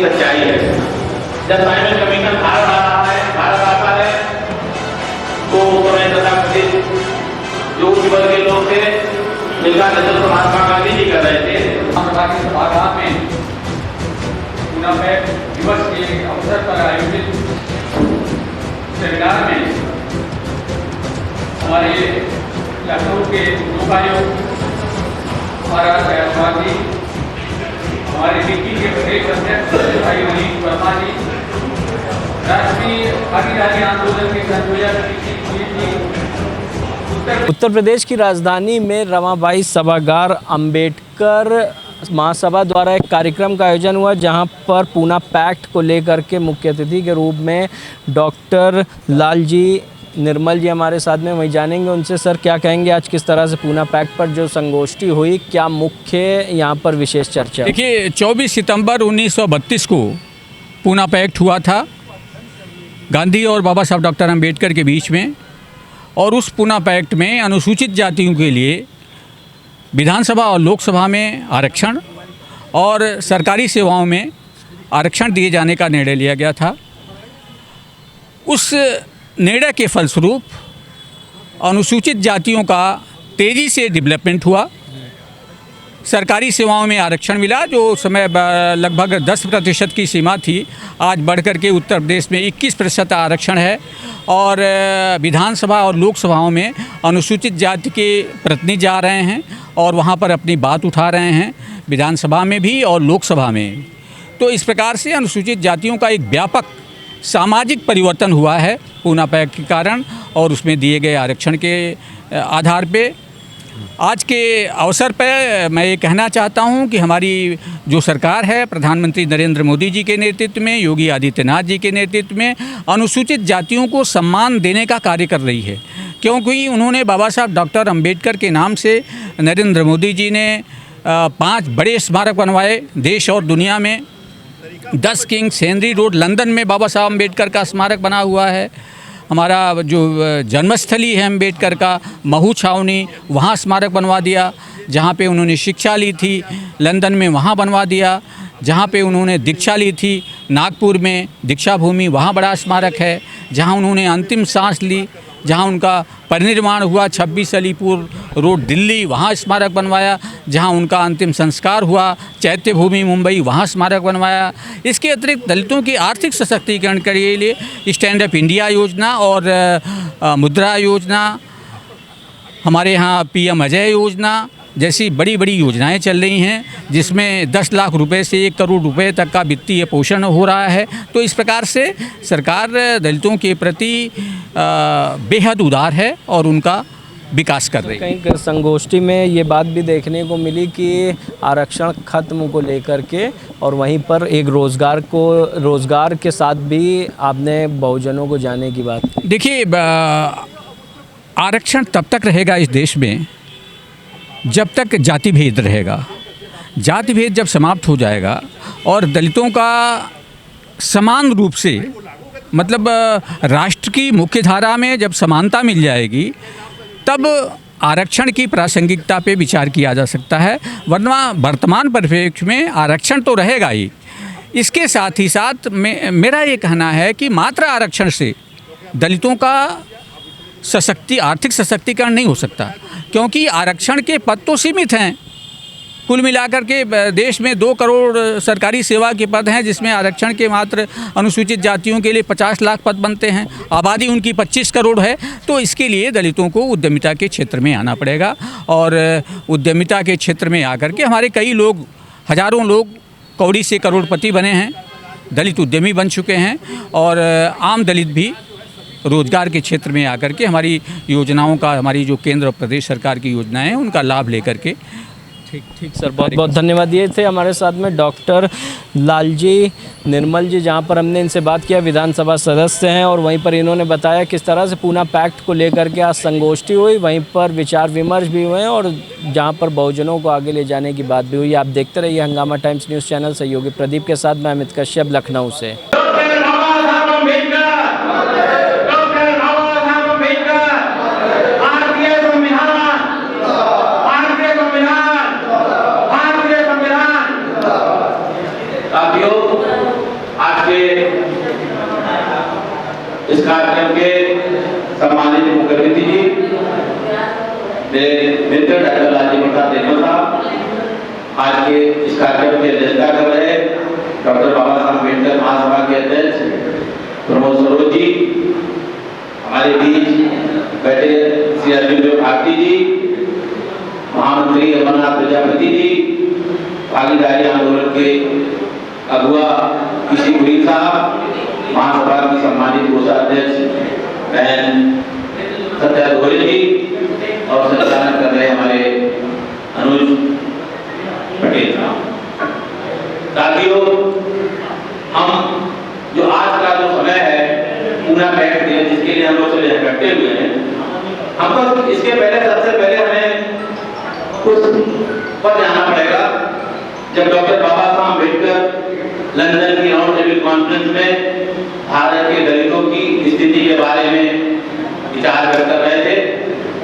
सच्चाई है। जब साइमन कमीशन भारत आता है तो उस समय तथाकथित जो उच्च वर्ग के लोग थे जिनका नेतृत्व महात्मा गांधी जी कर रहे थे। के सभागार में पूना पैक्ट दिवस के अवसर पर आयोजित सेमिनार में हमारे लखनऊ के लोकायुक्त महाराज गायकवाड़ जी, हमारे विकी के प्रदेश अध्यक्ष भाई मनीष वर्मा जी, राष्ट्रीय भागीदारी आंदोलन के संयोजक उत्तर प्रदेश की राजधानी में रमाबाई सभागार अंबेडकर महासभा द्वारा एक कार्यक्रम का आयोजन हुआ, जहां पर पूना पैक्ट को लेकर के मुख्य अतिथि के रूप में डॉक्टर लालजी निर्मल जी हमारे साथ में। वही जानेंगे उनसे, सर क्या कहेंगे आज किस तरह से पूना पैक्ट पर जो संगोष्ठी हुई, क्या मुख्य यहाँ पर विशेष चर्चा? देखिए 24 सितंबर 1932 को पूना पैक्ट हुआ था गांधी और बाबा साहब डॉक्टर अंबेडकर के बीच में, और उस पूना पैक्ट में अनुसूचित जातियों के लिए विधानसभा और लोकसभा में आरक्षण और सरकारी सेवाओं में आरक्षण दिए जाने का निर्णय लिया गया था। उस निर्णय के फलस्वरूप अनुसूचित जातियों का तेज़ी से डेवलपमेंट हुआ, सरकारी सेवाओं में आरक्षण मिला। जो उस समय लगभग 10% की सीमा थी, आज बढ़कर के उत्तर प्रदेश में 21% आरक्षण है, और विधानसभा और लोकसभाओं में अनुसूचित जाति के प्रतिनिधि जा रहे हैं और वहाँ पर अपनी बात उठा रहे हैं, विधानसभा में भी और लोकसभा में। तो इस प्रकार से अनुसूचित जातियों का एक व्यापक सामाजिक परिवर्तन हुआ है पूना पैक्ट के कारण, और उसमें दिए गए आरक्षण के आधार पे। आज के अवसर पर मैं ये कहना चाहता हूँ कि हमारी जो सरकार है, प्रधानमंत्री नरेंद्र मोदी जी के नेतृत्व में, योगी आदित्यनाथ जी के नेतृत्व में अनुसूचित जातियों को सम्मान देने का कार्य कर रही है, क्योंकि उन्होंने बाबा साहब डॉक्टर अंबेडकर के नाम से नरेंद्र मोदी जी ने 5 बड़े स्मारक बनवाए देश और दुनिया में। 10 किंग्स हेनरी रोड लंदन में बाबा साहब अंबेडकर का स्मारक बना हुआ है। हमारा जो जन्मस्थली है अंबेडकर का, महू छावनी, वहाँ स्मारक बनवा दिया। जहाँ पे उन्होंने शिक्षा ली थी लंदन में, वहाँ बनवा दिया। जहाँ पे उन्होंने दीक्षा ली थी नागपुर में दीक्षा भूमि, वहाँ बड़ा स्मारक है। जहाँ उन्होंने अंतिम सांस ली, जहाँ उनका परिनिर्वाण हुआ 26 अलीपुर रोड दिल्ली, वहाँ स्मारक बनवाया। जहाँ उनका अंतिम संस्कार हुआ चैत्य भूमि मुंबई, वहाँ स्मारक बनवाया। इसके अतिरिक्त दलितों की आर्थिक सशक्तिकरण के लिए स्टैंड अप इंडिया योजना और मुद्रा योजना, हमारे यहाँ PM अजय योजना जैसी बड़ी बड़ी योजनाएं चल रही हैं, जिसमें 10 लाख रुपए से 1 करोड़ रुपए तक का वित्तीय पोषण हो रहा है। तो इस प्रकार से सरकार दलितों के प्रति बेहद उदार है और उनका विकास कर रही है। कहीं संगोष्ठी में ये बात भी देखने को मिली कि आरक्षण खत्म को लेकर के, और वहीं पर एक रोज़गार के साथ भी आपने बहुजनों को जाने की बात। देखिए आरक्षण तब तक रहेगा इस देश में जब तक जाति भेद रहेगा। जाति भेद जब समाप्त हो जाएगा और दलितों का समान रूप से, मतलब राष्ट्र की मुख्य धारा में जब समानता मिल जाएगी, तब आरक्षण की प्रासंगिकता पे विचार किया जा सकता है। वरना वर्तमान परिप्रेक्ष्य में आरक्षण तो रहेगा ही। इसके साथ ही साथ मेरा ये कहना है कि मात्र आरक्षण से दलितों का आर्थिक सशक्तिकरण नहीं हो सकता, क्योंकि आरक्षण के पद तो सीमित हैं। कुल मिलाकर के देश में 2 करोड़ सरकारी सेवा के पद हैं, जिसमें आरक्षण के मात्र अनुसूचित जातियों के लिए 50 लाख पद बनते हैं। आबादी उनकी 25 करोड़ है। तो इसके लिए दलितों को उद्यमिता के क्षेत्र में आना पड़ेगा, और उद्यमिता के क्षेत्र में आकर के हमारे कई लोग, हज़ारों लोग कौड़ी से करोड़पति बने हैं, दलित उद्यमी बन चुके हैं, और आम दलित भी रोजगार के क्षेत्र में आकर के हमारी योजनाओं का, हमारी जो केंद्र और प्रदेश सरकार की योजनाएं हैं उनका लाभ लेकर के। ठीक सर, बहुत बहुत धन्यवाद। ये थे हमारे साथ में डॉक्टर लालजी निर्मल जी, जहां पर हमने इनसे बात किया, विधानसभा सदस्य हैं, और वहीं पर इन्होंने बताया किस तरह से पूना पैक्ट को लेकर के आज संगोष्ठी हुई, वहीं पर विचार विमर्श भी हुए, और जहां पर बहुजनों को आगे ले जाने की बात भी हुई। आप देखते रहिए हंगामा टाइम्स न्यूज़ चैनल। सहयोगी प्रदीप के साथ मैं अमित कश्यप, लखनऊ से। साथियों, कार्यक्रम के सम्मानित मुख्य अतिथि जी मित्र डॉक्टर लालजी प्रसाद निर्मल साहब, आज के इस कार्यक्रम की अध्यक्षता कर रहे डॉक्टर बाबा साहब अम्बेडकर महासभा के अध्यक्ष प्रमोद सरोज जी, हमारे बीच बैठे श्री अरविंद भारती जी, महामंत्री अमरनाथ प्रजापति जी, भागीदारी आंदोलन के अगुआ किसी गुरी साहब, महासभा की सम्मानित कोषाध्यक्ष बहन सत्या दोहरे जी और संचालन कर रहे हमारे अनुज पटेल साहब। साथियों, हम जो आज का जो समय है पूना पैक्ट दिवस, जिसके लिए हम लोग सब इकट्ठे हुए हैं, हमको इसके पहले सबसे पहले हमें कुछ पर जाना पड़ेगा। जब डॉक्टर बाबा साहब अम्बेडकर लंदन की राउंड टेबल कॉन्फ्रेंस में भारत के दलितों की स्थिति के बारे में विचार व्यक्त कर रहे थे,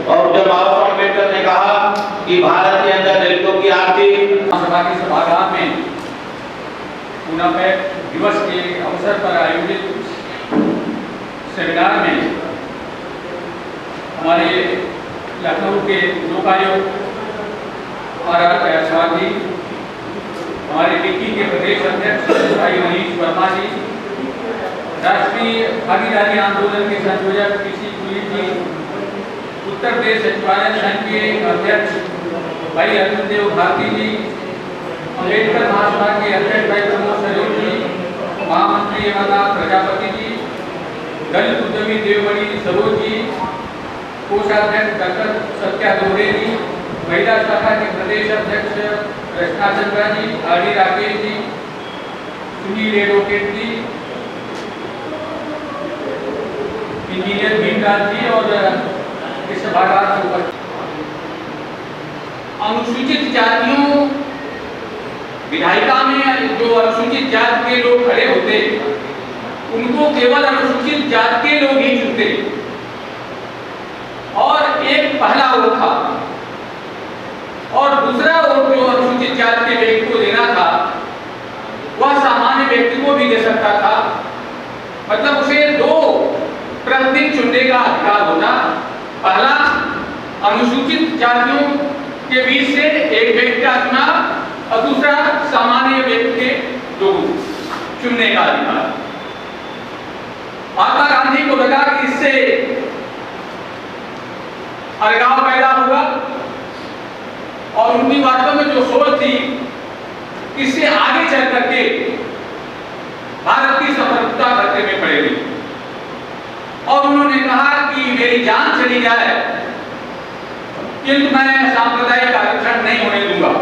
और जब बाबा साहब अम्बेडकर ने कहा कि भारत के अंदर दलितों की आर्थिक सभा के सभागार में पूना पैक्ट दिवस के अवसर पर आयोजित सेमिनार में हमारे लखनऊ के लोकायुक्त आर जायसवाल जी, हमारे विकी के प्रदेश अध्यक्ष भाई मनीष वर्मा जी, राष्ट्रीय भागीदारी आंदोलन के संयोजक किसी गुरी जी, उत्तर प्रदेश सचिवालय संघ के अध्यक्ष भाई अरविंद भारती जी, अम्बेडकर महासभा के अध्यक्ष भाई प्रमोद सरोज जी, महामंत्री अमरनाथ प्रजापति जी, दलित उद्यमी देवमणि सरोज जी, कोषाध्यक्ष डॉक्टर सत्या दोहरे जी, महिला शाखा के प्रदेश अध्यक्ष रचना चंद्रा जी, आर.डी. राकेश जी, सुनील एडवोकेट जी, इंजीनियर भीमराज जी और इस सभागार के ऊपर अनुसूचित जातियों विधायिका में जो अनुसूचित जाति के लोग खड़े होते, उनको केवल अनुसूचित जाति के लोग ही चुनते, और एक पहला वोट था और दूसरा वोट जो अनुसूचित जाति के व्यक्ति को देना था वह सामान्य व्यक्ति को भी दे सकता था। मतलब उसे दो प्रतिनिधि चुनने का अधिकार होता, पहला अनुसूचित जातियों के बीच से एक व्यक्ति का चुनाव और दूसरा सामान्य व्यक्ति के दो चुनने का अधिकार। महात्मा गांधी को लगा कि इससे अलगाव पैदा हुआ और उनकी वास्तव में जो सोच थी इससे आगे चल करके भारत की सफलता खतरे में पड़ेगी, और उन्होंने कहा कि मेरी जान चली जाए किंतु मैं सांप्रदायिक आरक्षण नहीं होने दूंगा।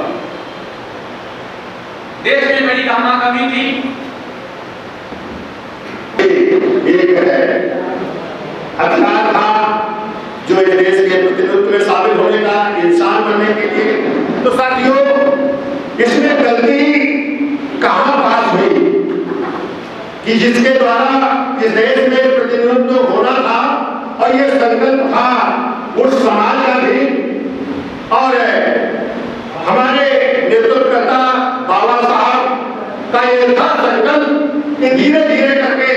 देश में बड़ी कमी थी। एक है हथियार था जो इस देश के प्रतिनिधित्व में शामिल होने का, इंसान बनने के लिए। तो साथियों, इसमें गलती कहां पास हुई कि जिसके द्वारा इस देश में प्रतिनिधित्व होना था और ये संकल्प था उस समाज का भी, और हमारे नेतृत्वकर्ता बाबा साहब का ये था संकल्प कि धीरे धीरे करके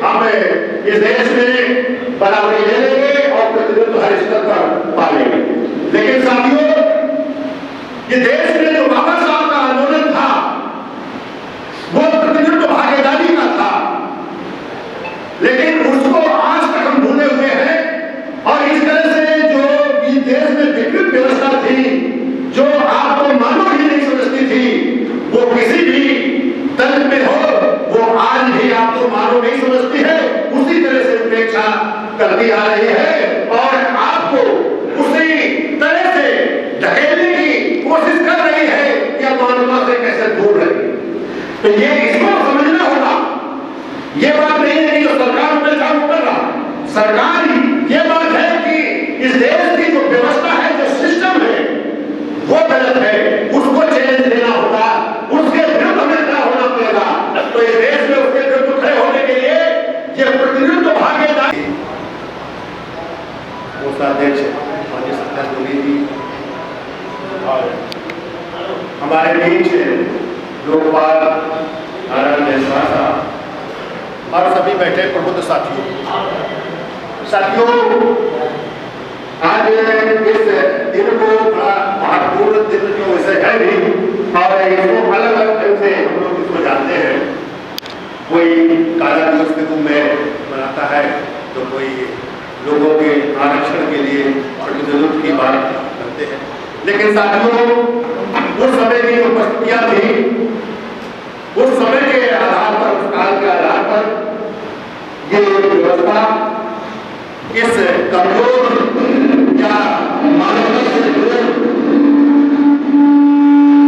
हम इस देश में बराबरी ले लेंगे और प्रतिनिधित्व हर स्तर पर पालेंगे। लेकिन साथियों, ये देश में जो बाबा साहब का आंदोलन था वो प्रतिनिधित्व भागीदारी का था, लेकिन उसको आज तक हम भूले हुए हैं। और इस तरह से जो इस देश में विकृत व्यवस्था थी, जो आपको मानव ही नहीं समझती थी, वो किसी भी दल में हो, वो आज भी आपको मानव नहीं समझती है, उसी तरह से उपेक्षा करती आ रही है और आपको उसी तरह से ढकेलने की कोशिश कर रही है कि आप मानवता से कैसे दूर रहे। तो ये इसको समझना होगा। ये बात नहीं है कि जो सरकार में काम कर रहा, सरकार ये बात है कि इस देश की जो व्यवस्था है, जो सिस्टम है, वो गलत है, उसको चैलेंज देना होगा, उसके विरुद्ध हमें खड़ा होना पड़ेगा। तो इस देश में उसके विरुद्ध खड़े होने के लिए ये प्रतिनिधित्व भागीदारी कोषाध्यक्ष और हमारे बीच लोकपाल आर.एन. जायसवाल और सभी बैठे प्रबुद्ध साथियों, साथियों, आज इस दिन को बड़ा महत्वपूर्ण दिन जो विषय है भी, और इसको अलग अलग ढंग से हम लोग इसको जानते हैं। कोई काला दिवस के रूप में मनाता है, तो कोई लोगों के आरक्षण के लिए जरूरत की बात करते हैं। लेकिन साथियों, उस समय की जो परिस्थितियां थी, उस समय के आधार पर, उस काल के आधार पर ये व्यवस्था इस कमजोर